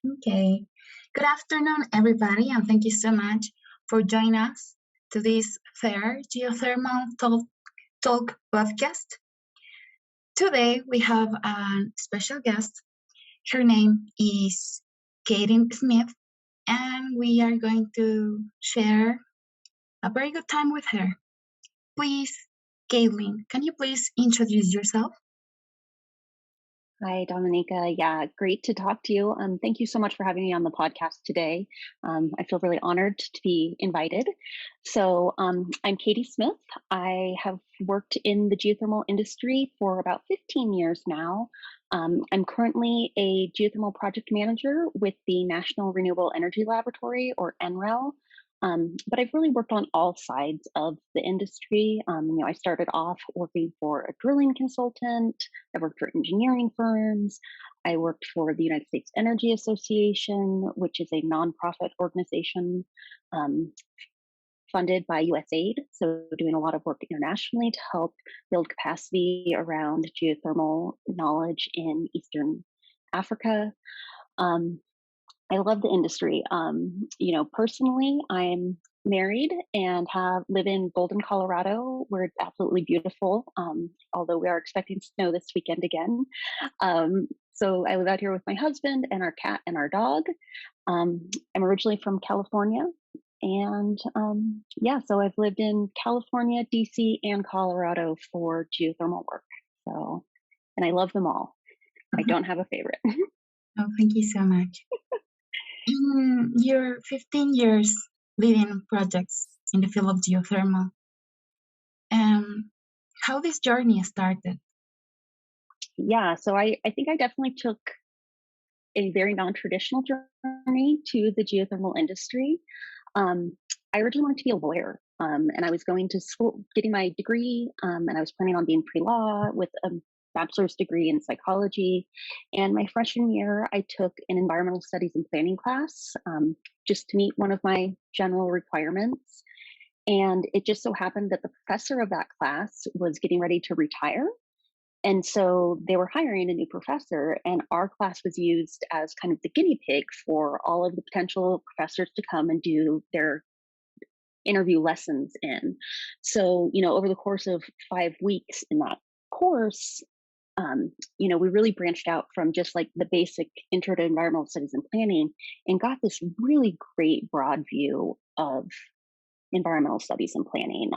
Okay. Good afternoon, everybody, and thank you so much for joining us to this fair Geothermal Talk podcast. Today we have a special guest. Her name is Caity Smith, and we are going to share a very good time with her. Please, Caitlin, can you please introduce yourself? Hi, Dominica. Yeah, great to talk to you. Thank you so much for having me on the podcast today. I feel really honored to be invited. I'm Caity Smith. I have worked in the geothermal industry for about 15 years now. I'm currently a geothermal project manager with the National Renewable Energy Laboratory, or NREL. But I've really worked on all sides of the industry. I started off working for a drilling consultant. I worked for engineering firms. I worked for the United States Energy Association, which is a nonprofit organization um, funded by USAID. So, doing a lot of work internationally to help build capacity around geothermal knowledge in Eastern Africa. Um, I love the industry. Personally, I'm married and have live in Golden, Colorado, where it's absolutely beautiful. Although we are expecting snow this weekend again. So I live out here with my husband and our cat and our dog. I'm originally from California, and so I've lived in California, DC, and Colorado for geothermal work. So, and I love them all. I don't have a favorite. Oh, thank you so much. In your 15 years leading projects in the field of geothermal, um, how this journey started? Yeah, so I think I definitely took a very non-traditional journey to the geothermal industry. Um, I originally wanted to be a lawyer, and I was going to school, getting my degree, and I was planning on being pre-law with a bachelor's degree in psychology. And my freshman year, I took an environmental studies and planning class just to meet one of my general requirements. And it just so happened that the professor of that class was getting ready to retire. And so they were hiring a new professor, and our class was used as kind of the guinea pig for all of the potential professors to come and do their interview lessons in. So, over the course of 5 weeks in that course, we really branched out from just like the basic intro to environmental studies and planning and got this really great broad view of environmental studies and planning.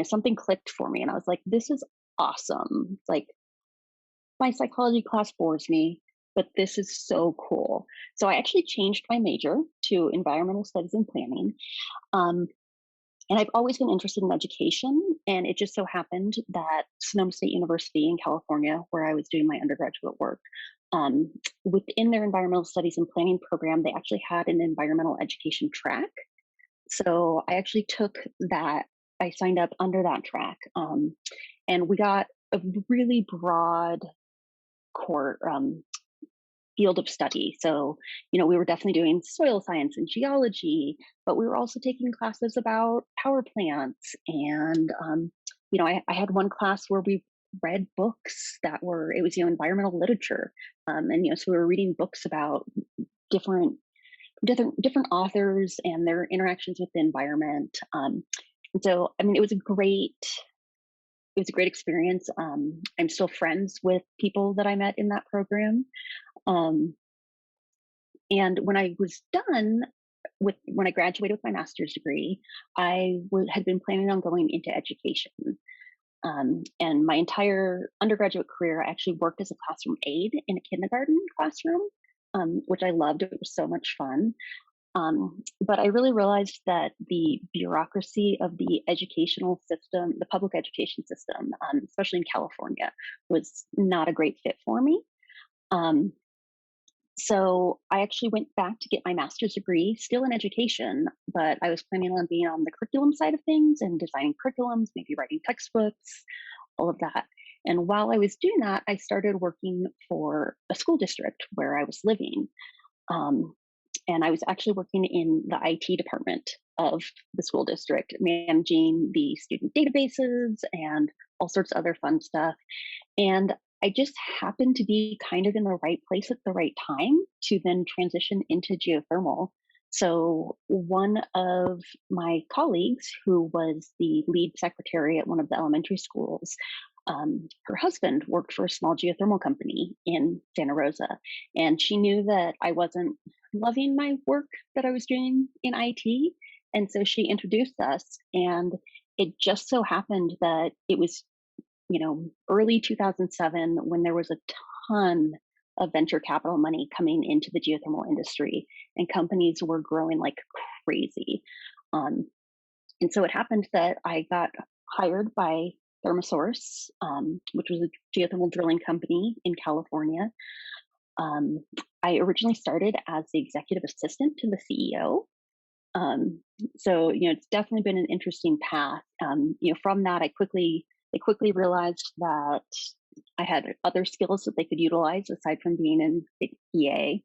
Something clicked for me, and I was like, this is awesome. Like, my psychology class bores me, but this is so cool. So I actually changed my major to environmental studies and planning. Um, and I've always been interested in education. And it just so happened that Sonoma State University in California, where I was doing my undergraduate work, um, within their environmental studies and planning program, they actually had an environmental education track. So I actually took that, I signed up under that track. And we got a really broad core field of study. So, we were definitely doing soil science and geology, but we were also taking classes about power plants. And, I had one class where we read books that were, it was, environmental literature. So we were reading books about different, different authors and their interactions with the environment. It was a great experience. I'm still friends with people that I met in that program. Um, and when I was done when I graduated with my master's degree, had been planning on going into education. And my entire undergraduate career, I actually worked as a classroom aide in a kindergarten classroom, which I loved. It was so much fun. But I really realized that the bureaucracy of the educational system, the public education system, especially in California, was not a great fit for me. Um, so I actually went back to get my master's degree, still in education, but I was planning on being on the curriculum side of things and designing curriculums, maybe writing textbooks, all of that. And while I was doing that, I started working for a school district where I was living. Um, and I was actually working in the IT department of the school district, managing the student databases and all sorts of other fun stuff. And I just happened to be kind of in the right place at the right time to then transition into geothermal. So, one of my colleagues, who was the lead secretary at one of the elementary schools, her husband worked for a small geothermal company in Santa Rosa. And she knew that I wasn't loving my work that I was doing in IT. And so she introduced us. And it just so happened that it was, early 2007 when there was a ton of venture capital money coming into the geothermal industry and companies were growing like crazy. Um, and so it happened that I got hired by Thermosource, which was a geothermal drilling company in California. Um, I originally started as the executive assistant to the CEO. So it's definitely been an interesting path. From that, they quickly realized that I had other skills that they could utilize aside from being an EA.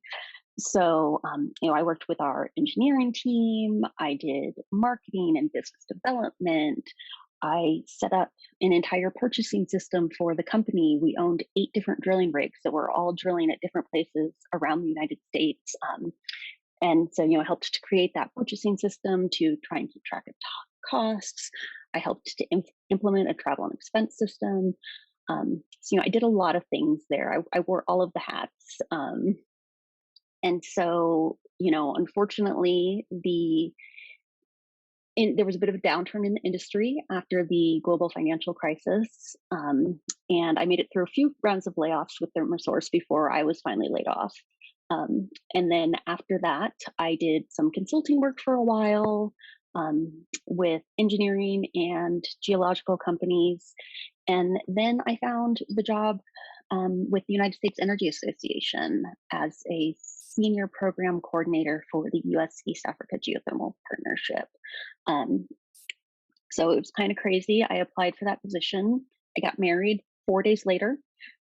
So, I worked with our engineering team. I did marketing and business development. I set up an entire purchasing system for the company. We owned 8 different drilling rigs that were all drilling at different places around the United States. And so, I helped to create that purchasing system to try and keep track of costs. I helped to implement a travel and expense system. So, I did a lot of things there. I wore all of the hats. And so, unfortunately, there was a bit of a downturn in the industry after the global financial crisis. And I made it through a few rounds of layoffs with Thermosource before I was finally laid off. And then after that, I did some consulting work for a while with engineering and geological companies. And then I found the job with the United States Energy Association as a senior program coordinator for the U.S. East Africa Geothermal Partnership. So it was kind of crazy. I applied for that position. I got married 4 days later.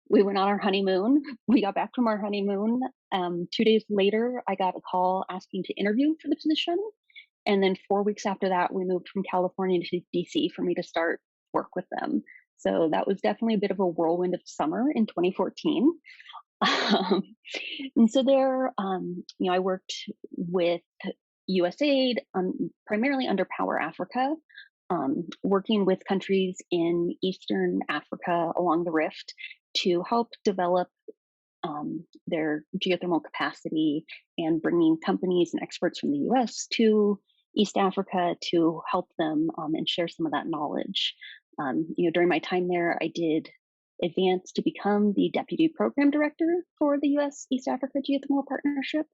We went on our honeymoon. We got back from our honeymoon. 2 days later, I got a call asking to interview for the position. And then 4 weeks after that, we moved from California to DC for me to start work with them. So that was definitely a bit of a whirlwind of summer in 2014. And so there, I worked with USAID, primarily under Power Africa, working with countries in Eastern Africa along the Rift to help develop their geothermal capacity and bringing companies and experts from the US to East Africa to help them and share some of that knowledge. During my time there, I did advance to become the deputy program director for the US East Africa Geothermal Partnership.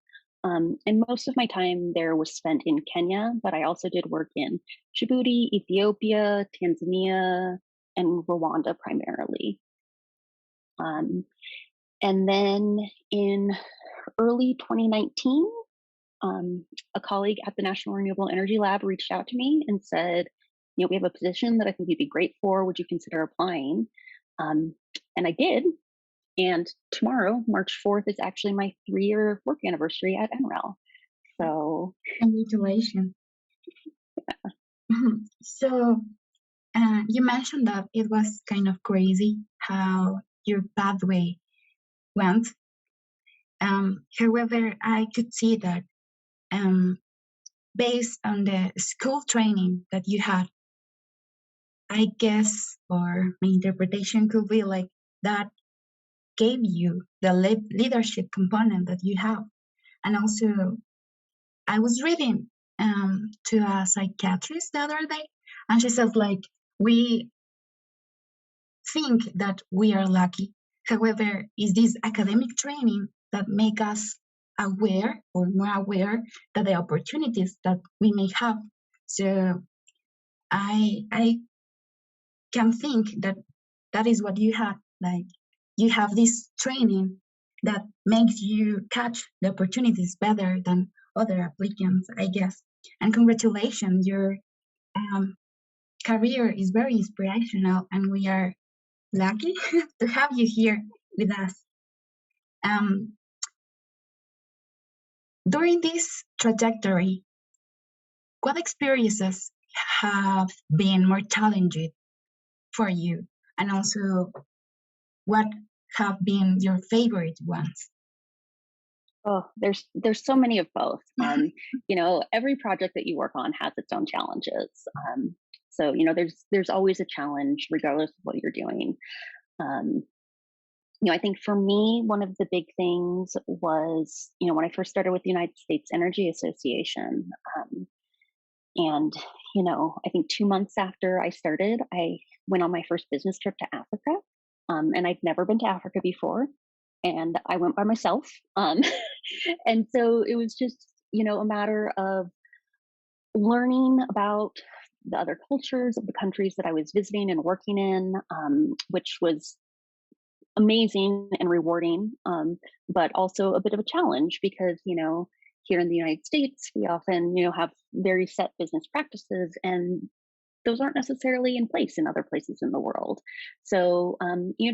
And most of my time there was spent in Kenya, but I also did work in Djibouti, Ethiopia, Tanzania, and Rwanda primarily. And then in early 2019, a colleague at the National Renewable Energy Lab reached out to me and said, we have a position that I think you'd be great for. Would you consider applying? And I did. And tomorrow, March 4th, is actually my 3-year work anniversary at NREL. So congratulations. Yeah. So you mentioned that it was kind of crazy how your pathway went. However, I could see that based on the school training that you had, I guess, or my interpretation could be like that gave you the leadership component that you have. And also, I was reading to a psychiatrist the other day, and she says, like, we think that we are lucky. However, is this academic training that make us aware or more aware that the opportunities that we may have. So I can think that that is what you have. Like, you have this training that makes you catch the opportunities better than other applicants, I guess. And congratulations, your career is very inspirational, and we are lucky to have you here with us. During this trajectory, what experiences have been more challenging for you? And also, what have been your favorite ones? Oh, there's so many of both. Every project that you work on has its own challenges. So there's always a challenge regardless of what you're doing. Um, I think for me, one of the big things was, when I first started with the United States Energy Association, and I think 2 months after I started, I went on my first business trip to Africa, and I'd never been to Africa before, and I went by myself. And so it was just, a matter of learning about the other cultures of the countries that I was visiting and working in, which was amazing and rewarding, but also a bit of a challenge because, here in the United States, we often, have very set business practices, and those aren't necessarily in place in other places in the world. So,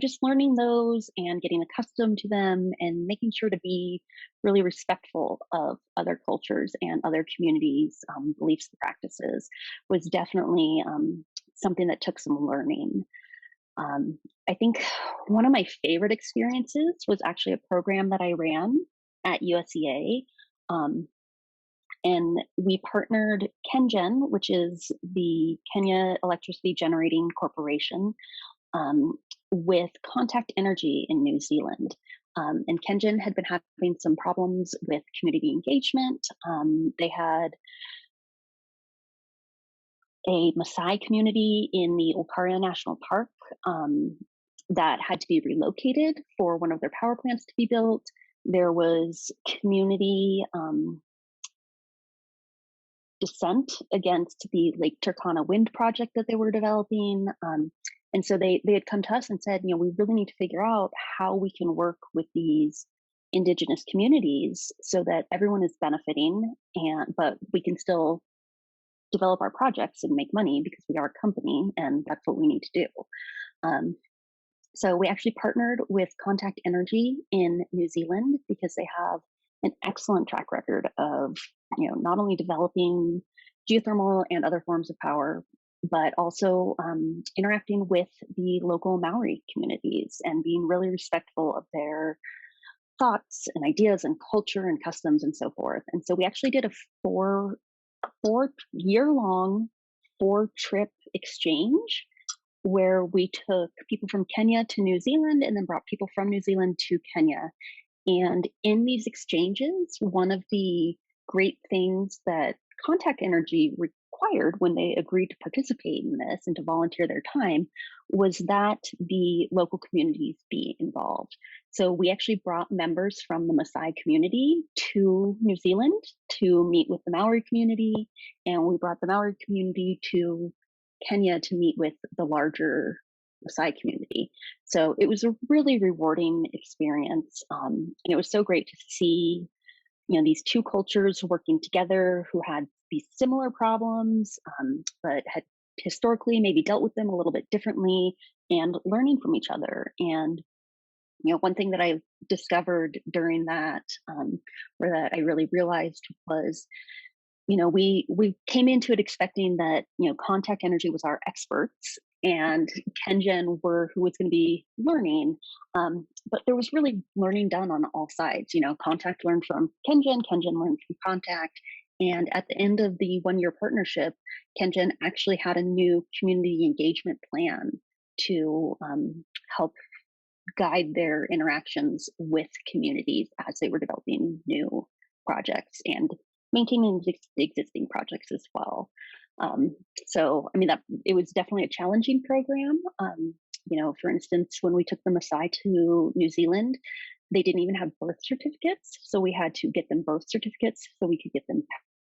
just learning those and getting accustomed to them and making sure to be really respectful of other cultures and other communities' beliefs and practices was definitely something that took some learning. I think one of my favorite experiences was actually a program that I ran at USEA. Um, and we partnered KenGen, which is the Kenya Electricity Generating Corporation, um, with Contact Energy in New Zealand. And KenGen had been having some problems with community engagement. They had a Maasai community in the Olkaria National Park that had to be relocated for one of their power plants to be built. There was community dissent against the Lake Turkana wind project that they were developing. And so they had come to us and said, we really need to figure out how we can work with these indigenous communities so that everyone is benefiting, but we can still develop our projects and make money because we are a company and that's what we need to do. So we actually partnered with Contact Energy in New Zealand because they have an excellent track record of, not only developing geothermal and other forms of power, but also interacting with the local Maori communities and being really respectful of their thoughts and ideas and culture and customs and so forth. And so we actually did a four-year-long 4-trip exchange where we took people from Kenya to New Zealand and then brought people from New Zealand to Kenya. And in these exchanges, one of the great things that Contact Energy required when they agreed to participate in this and to volunteer their time was that the local communities be involved. So we actually brought members from the Maasai community to New Zealand to meet with the Maori community, and we brought the Maori community to Kenya to meet with the larger Maasai community. So it was a really rewarding experience. And it was so great to see, these two cultures working together who had these similar problems, but had historically maybe dealt with them a little bit differently and learning from each other. And, one thing that I discovered during that, or that I really realized was, we came into it expecting that, Contact Energy was our experts and KenGen were who was going to be learning. But there was really learning done on all sides. Contact learned from KenGen learned from Contact. And at the end of the 1-year partnership, KenGen actually had a new community engagement plan to help guide their interactions with communities as they were developing new projects and maintaining the existing projects as well. So, that it was definitely a challenging program. For instance, when we took the Maasai to New Zealand, they didn't even have birth certificates. So we had to get them birth certificates so we could get them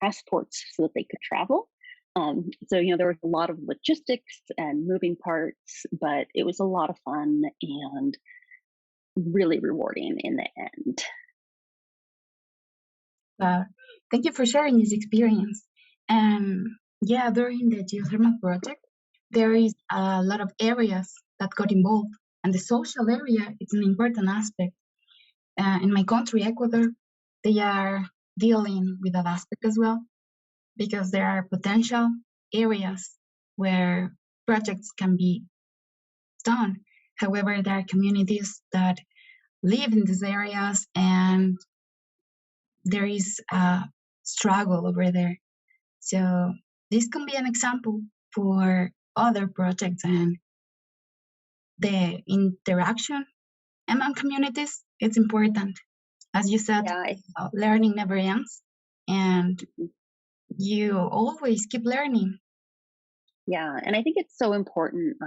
passports so that they could travel. So, there was a lot of logistics and moving parts, but it was a lot of fun and really rewarding in the end. Thank you for sharing this experience. And yeah, during the geothermal project, there is a lot of areas that got involved, and the social area is an important aspect. In my country, Ecuador, they are dealing with that aspect as well, because there are potential areas where projects can be done. However, there are communities that live in these areas and there is a struggle over there. So this can be an example for other projects, and the interaction among communities, it's important. As you said, Yeah, learning never ends, and you always keep learning. yeah, and I think it's so important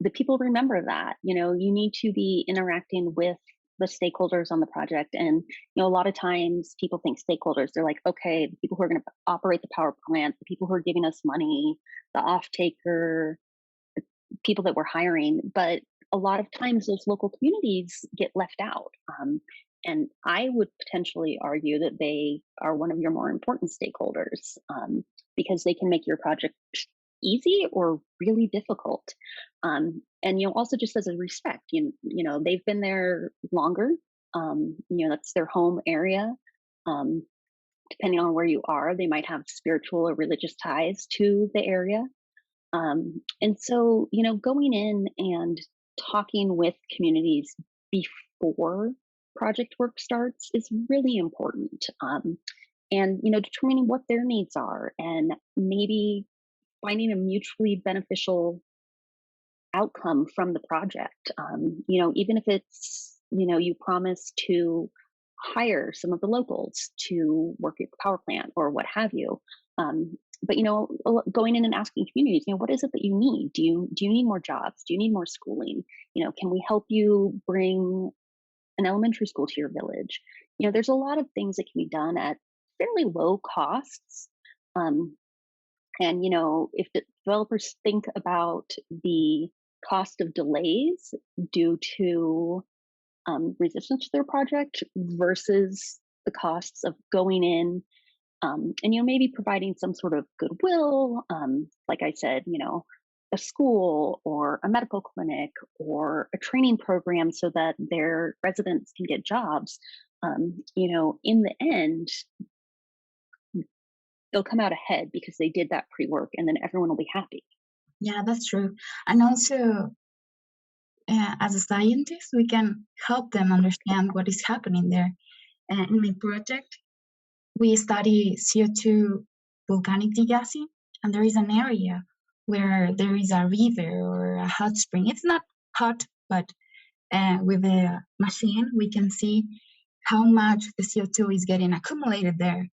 that people remember that. You need to be interacting with the stakeholders on the project, and a lot of times people think stakeholders. They're like, okay, the people who are going to operate the power plant, the people who are giving us money, the off taker, people that we're hiring, but a lot of times those local communities get left out. And I would potentially argue that they are one of your more important stakeholders, because they can make your project easy or really difficult. And also just as a respect, they've been there longer. That's their home area. Um, Depending on where you are, they might have spiritual or religious ties to the area. And so, going in and talking with communities before project work starts is really important. And, determining what their needs are and maybe finding a mutually beneficial outcome from the project. Even if it's, you promise to hire some of the locals to work at the power plant or what have you. But going in and asking communities, what is it that you need? Do you need more jobs? Do you need more schooling? Can we help you bring an elementary school to your village? There's a lot of things that can be done at fairly low costs. Um, and if the developers think about the cost of delays due to resistance to their project versus the costs of going in, and maybe providing some sort of goodwill, like I said, a school or a medical clinic or a training program so that their residents can get jobs. In the end, they'll come out ahead because they did that pre-work, and then everyone will be happy. Yeah, that's true. And also, as a scientist, we can help them understand what is happening there. In my project, we study CO2 volcanic degassing, and there is an area where there is a river or a hot spring. It's not hot, but with a machine, we can see how much the CO2 is getting accumulated there.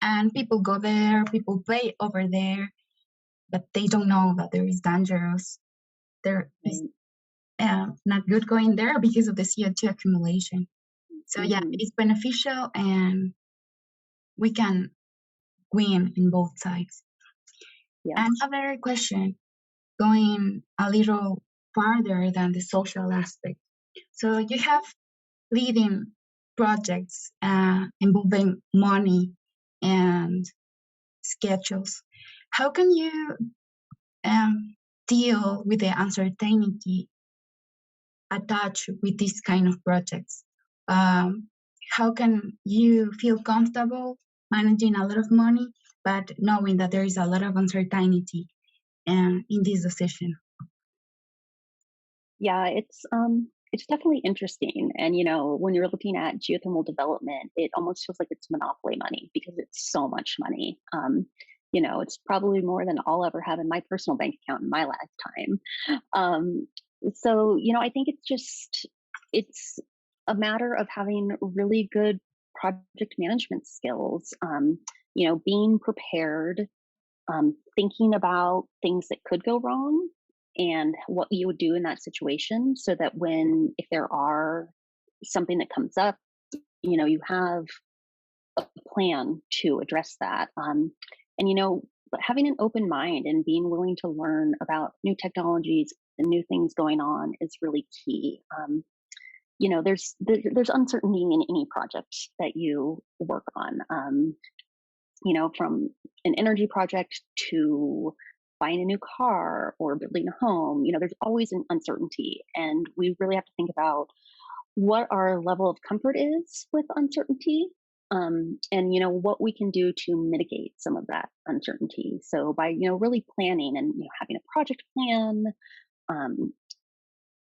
And people go there, people play over there, but they don't know that there is dangerous. There is not good going there because of the CO2 accumulation. So yeah, Mm-hmm. it's beneficial and we can win in both sides. Yes. Another question, going a little farther than the social aspect. So you have leading projects involving money and schedules. How can you deal with the uncertainty attached with this kind of projects? How can you feel comfortable managing a lot of money, but knowing that there is a lot of uncertainty in this decision? Yeah, it's definitely interesting. And when you're looking at geothermal development, it almost feels like it's monopoly money because it's so much money. It's probably more than I'll ever have in my personal bank account in my lifetime. So I think it's a matter of having really good project management skills. Being prepared, thinking about things that could go wrong and what you would do in that situation so that if there are something that comes up, you have a plan to address that. And having an open mind and being willing to learn about new technologies and new things going on is really key. There's uncertainty in any project that you work on. From an energy project to buying a new car or building a home, there's always an uncertainty. And we really have to think about what our level of comfort is with uncertainty, and what we can do to mitigate some of that uncertainty. So by really planning and having a project plan, um,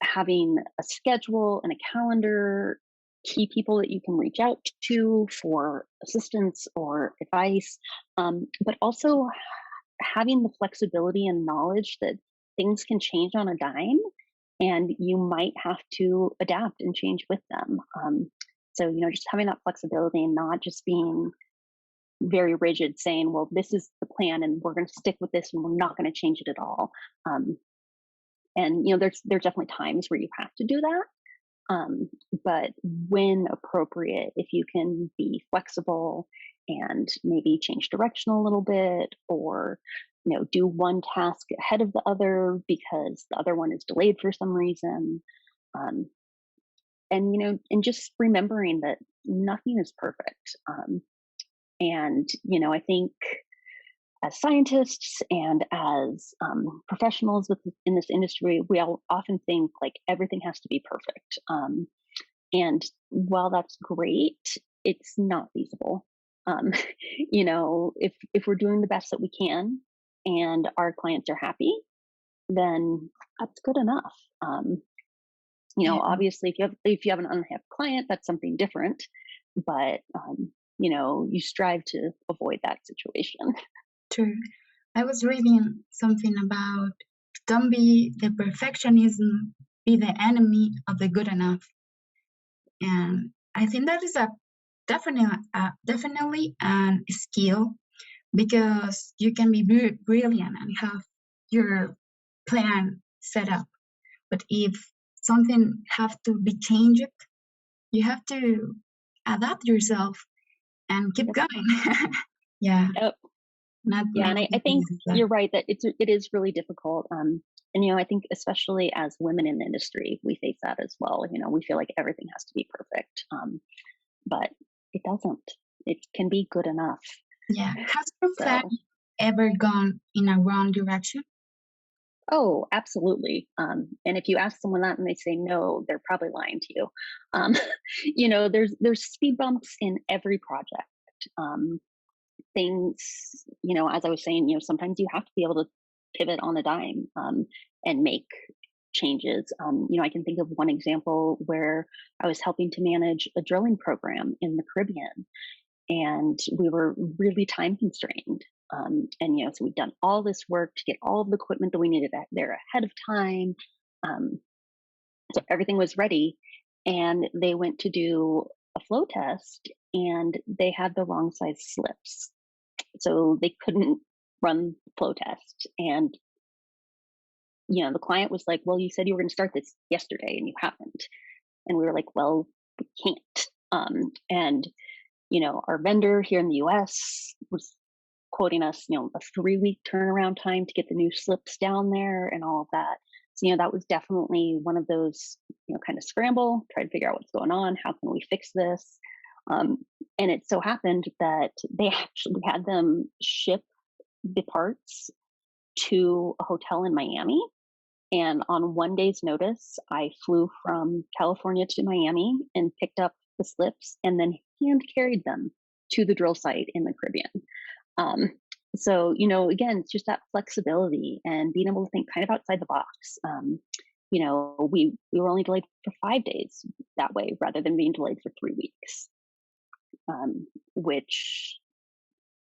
having a schedule and a calendar, key people that you can reach out to for assistance or advice, but also having the flexibility and knowledge that things can change on a dime and you might have to adapt and change with them. So, just having that flexibility and not just being very rigid, saying, well, this is the plan and we're going to stick with this and we're not going to change it at all. Um, and, there's definitely times where you have to do that. But when appropriate, if you can be flexible and maybe change direction a little bit, or do one task ahead of the other because the other one is delayed for some reason, um, and just remembering that nothing is perfect. And I think as scientists and as professionals in this industry, we all often think like everything has to be perfect. And while that's great, it's not feasible. Um, if we're doing the best that we can and our clients are happy, then that's good enough. Yeah, Obviously, if you have an unhappy client, that's something different. But you strive to avoid that situation. true. I was reading something about don't be the perfectionism, be the enemy of the good enough. And I think that is a definitely an skill because you can be brilliant and have your plan set up. But if something have to be changed, you have to adapt yourself and keep Yep. going. Yeah, Yep. not Yeah, and I thinking think that. you're right that it is really difficult. And I think especially as women in the industry, we face that as well. We feel like everything has to be perfect, but it doesn't. It can be good enough. Yeah. Has your plan So, ever gone in a wrong direction? oh, absolutely. And if you ask someone that and they say no, they're probably lying to you. Um, there's speed bumps in every project. Um, Things, as I was saying, sometimes you have to be able to pivot on a dime, and make changes. I can think of one example where I was helping to manage a drilling program in the Caribbean, and we were really time constrained. And so we'd done all this work to get all of the equipment that we needed there ahead of time. Um, so everything was ready, and they went to do a flow test, and they had the wrong size slips, so they couldn't run the flow test. And the client was like, well, you said you were going to start this yesterday and you haven't. And we were like, well, we can't. And our vendor here in the US was quoting us a 3-week turnaround time to get the new slips down there and all of that. So that was definitely one of those kind of scramble, try to figure out what's going on, how can we fix this. um, and it so happened that they actually had them ship the parts to a hotel in Miami. And on one day's notice, I flew from California to Miami and picked up the slips and then hand carried them to the drill site in the Caribbean. Um, so, again, it's just that flexibility and being able to think kind of outside the box. We were only delayed for 5 days that way rather than being delayed for 3 weeks, which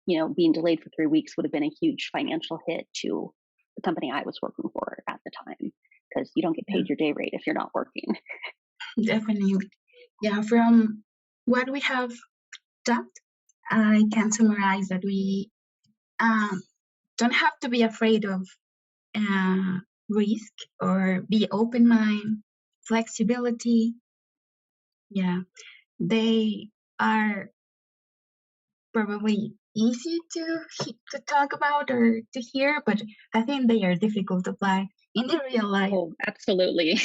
being delayed for 3 weeks would have been a huge financial hit to the company I was working for at the time, because you don't get Yeah, paid your day rate if you're not working. definitely. Yeah, from what we have talked, I can summarize that we um, don't have to be afraid of uh, risk or be open mind, flexibility. Yeah, they are probably easy to talk about or to hear, but I think they are difficult to apply in the real life. Oh, absolutely.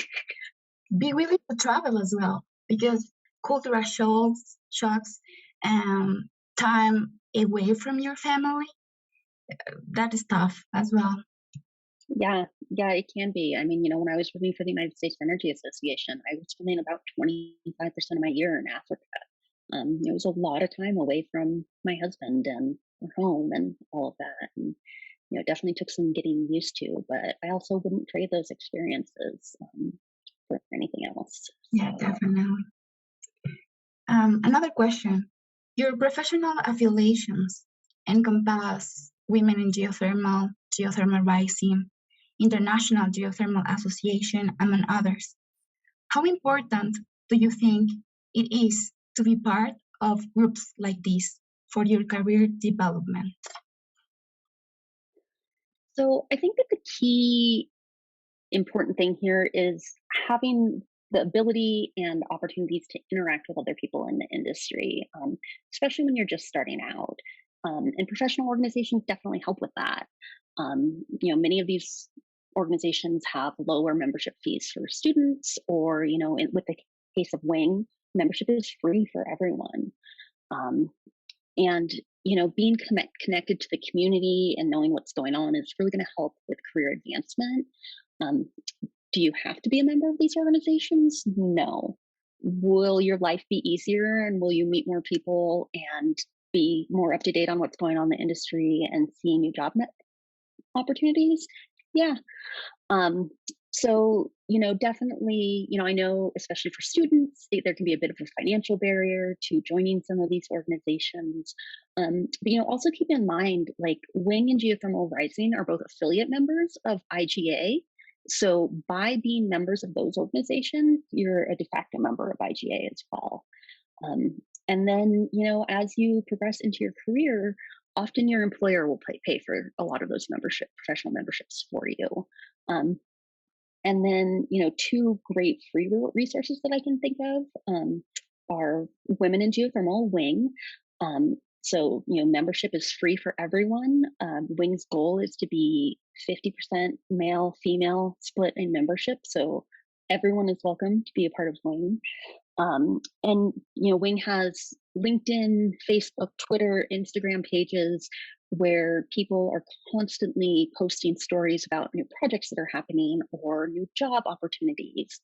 Be willing to travel as well because cultural shocks, and time away from your family, that is tough as well. Yeah, yeah, it can be. I mean, when I was working for the United States Energy Association, I was spending about 25% of my year in Africa. It was a lot of time away from my husband and our home and all of that. And it definitely took some getting used to, but I also wouldn't trade those experiences. for anything else. Yeah, definitely. Another question. Your professional affiliations encompass women in geothermal, geothermal rising, International Geothermal Association, among others. How important do you think it is to be part of groups like this for your career development? So I think that the key important thing here is having the ability and opportunities to interact with other people in the industry, especially when you're just starting out. And professional organizations definitely help with that. Many of these organizations have lower membership fees for students, or with the case of Wing, membership is free for everyone. Um, and being connected to the community and knowing what's going on is really going to help with career advancement. Um, do you have to be a member of these organizations? No. Will your life be easier, and will you meet more people and be more up to date on what's going on in the industry and see new job opportunities? Yeah. Um, so, definitely, I know, especially for students, there can be a bit of a financial barrier to joining some of these organizations. But, also keep in mind, like Wing and Geothermal Rising are both affiliate members of IGA. So by being members of those organizations, you're a de facto member of IGA as well. And then, as you progress into your career, often your employer will pay for a lot of those professional memberships for you. And then, two great free resources that I can think of are Women in Geothermal, Wing. So, membership is free for everyone. Wing's goal is to be 50% male, female split in membership. So everyone is welcome to be a part of Wing. And Wing has LinkedIn, Facebook, Twitter, Instagram pages where people are constantly posting stories about new projects that are happening or new job opportunities.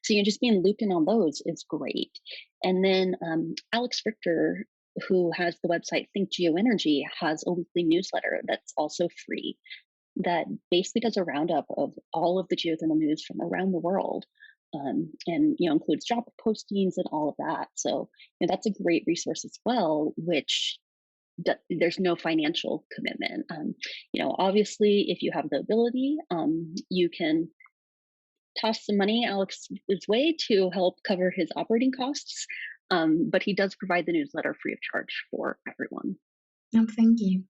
So just being looped in on those is great. And then Alex Richter, who has the website Think Geoenergy, has a weekly newsletter that's also free that basically does a roundup of all of the geothermal news from around the world. And includes job postings and all of that. So that's a great resource as well, which there's no financial commitment. Obviously, if you have the ability, you can toss some money Alex's way to help cover his operating costs. But he does provide the newsletter free of charge for everyone. No, thank you.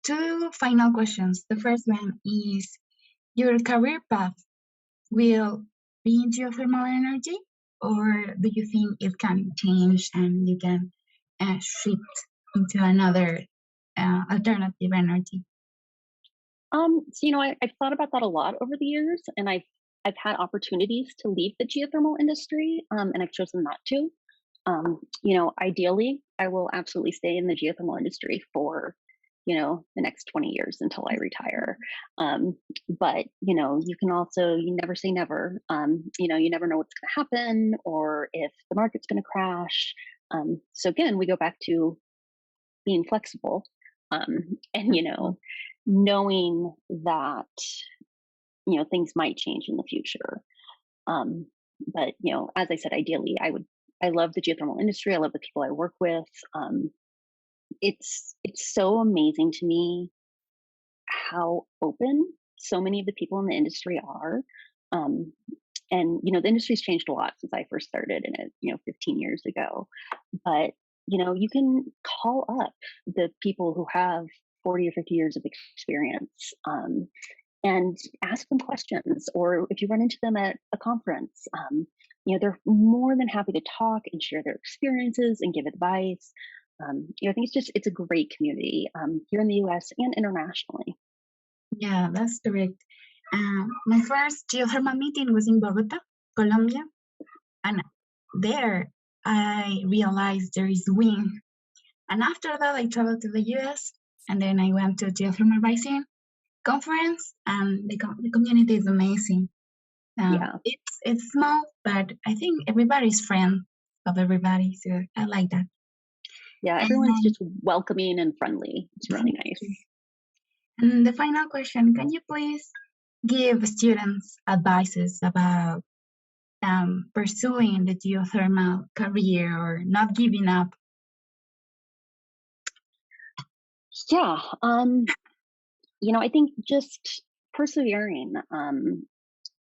Two final questions. The first one is, your career path will be in geothermal energy, or do you think it can change and you can shift into another alternative energy? So I've thought about that a lot over the years, and I've had opportunities to leave the geothermal industry, and I've chosen not to. Ideally, I will absolutely stay in the geothermal industry for the next 20 years until I retire. But you can also, you never say never. You never know what's going to happen or if the market's going to crash. So again, we go back to being flexible, and knowing that things might change in the future. But as I said, ideally, I love the geothermal industry. I love the people I work with. It's so amazing to me how open so many of the people in the industry are. And the industry's changed a lot since I first started in it, 15 years ago. But you can call up the people who have 40 or 50 years of experience, and ask them questions. Or if you run into them at a conference, they're more than happy to talk and share their experiences and give advice. I think it's a great community here in the US and internationally. Yeah, that's correct. My first geothermal meeting was in Bogota, Colombia, and there I realized there is wind. And after that, I traveled to the US, and then I went to Geothermal Rising conference, and the community is amazing. Yeah. It's small, but I think everybody's friend of everybody, so I like that. Yeah, everyone's just welcoming and friendly. It's really nice. And the final question, can you please give students advices about pursuing the geothermal career or not giving up? Yeah, I think just persevering.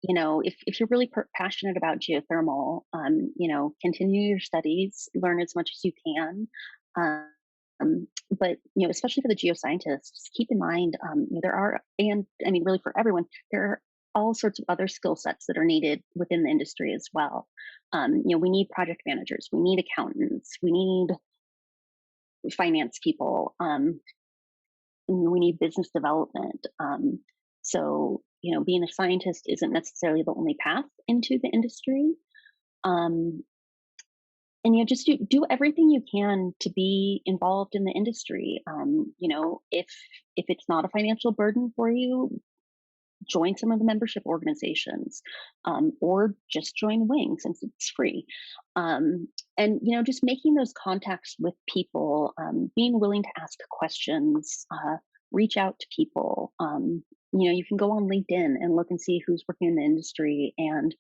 If you're really passionate about geothermal, continue your studies, learn as much as you can. But especially for the geoscientists, keep in mind there are, and I mean, really for everyone, there are all sorts of other skill sets that are needed within the industry as well. We need project managers, we need accountants, we need finance people. We need business development. Being a scientist isn't necessarily the only path into the industry. Um, and just do everything you can to be involved in the industry. If it's not a financial burden for you, join some of the membership organizations, or just join Wing since it's free. And just making those contacts with people, being willing to ask questions, reach out to people. You can go on LinkedIn and look and see who's working in the industry, and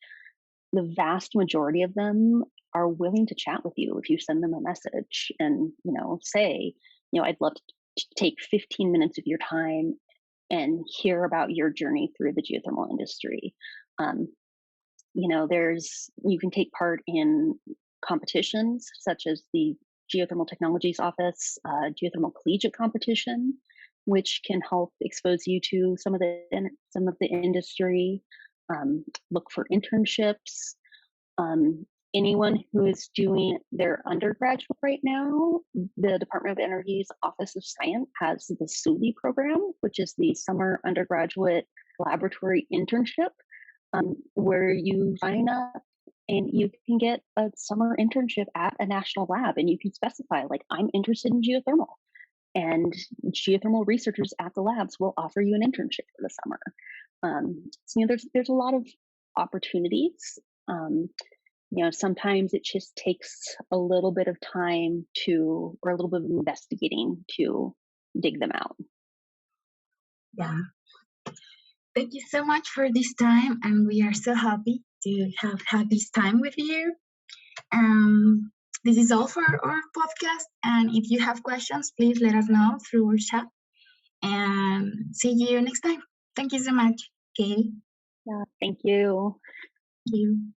the vast majority of them are willing to chat with you if you send them a message and say, I'd love to take 15 minutes of your time and hear about your journey through the geothermal industry. You can take part in competitions such as the Geothermal Technologies Office Geothermal Collegiate Competition, which can help expose you to some of the industry. Look for internships. Anyone who is doing their undergraduate right now, the Department of Energy's Office of Science has the SULI program, which is the Summer Undergraduate Laboratory Internship, where you sign up and you can get a summer internship at a national lab, and you can specify, like, I'm interested in geothermal. And geothermal researchers at the labs will offer you an internship for the summer. There's a lot of opportunities. Sometimes it just takes a little bit of time or a little bit of investigating to dig them out. Yeah. Thank you so much for this time, and we are so happy to have had this time with you. This is all for our podcast, and if you have questions, please let us know through our chat, and see you next time. Thank you so much, Caity. Yeah, thank you. Thank you.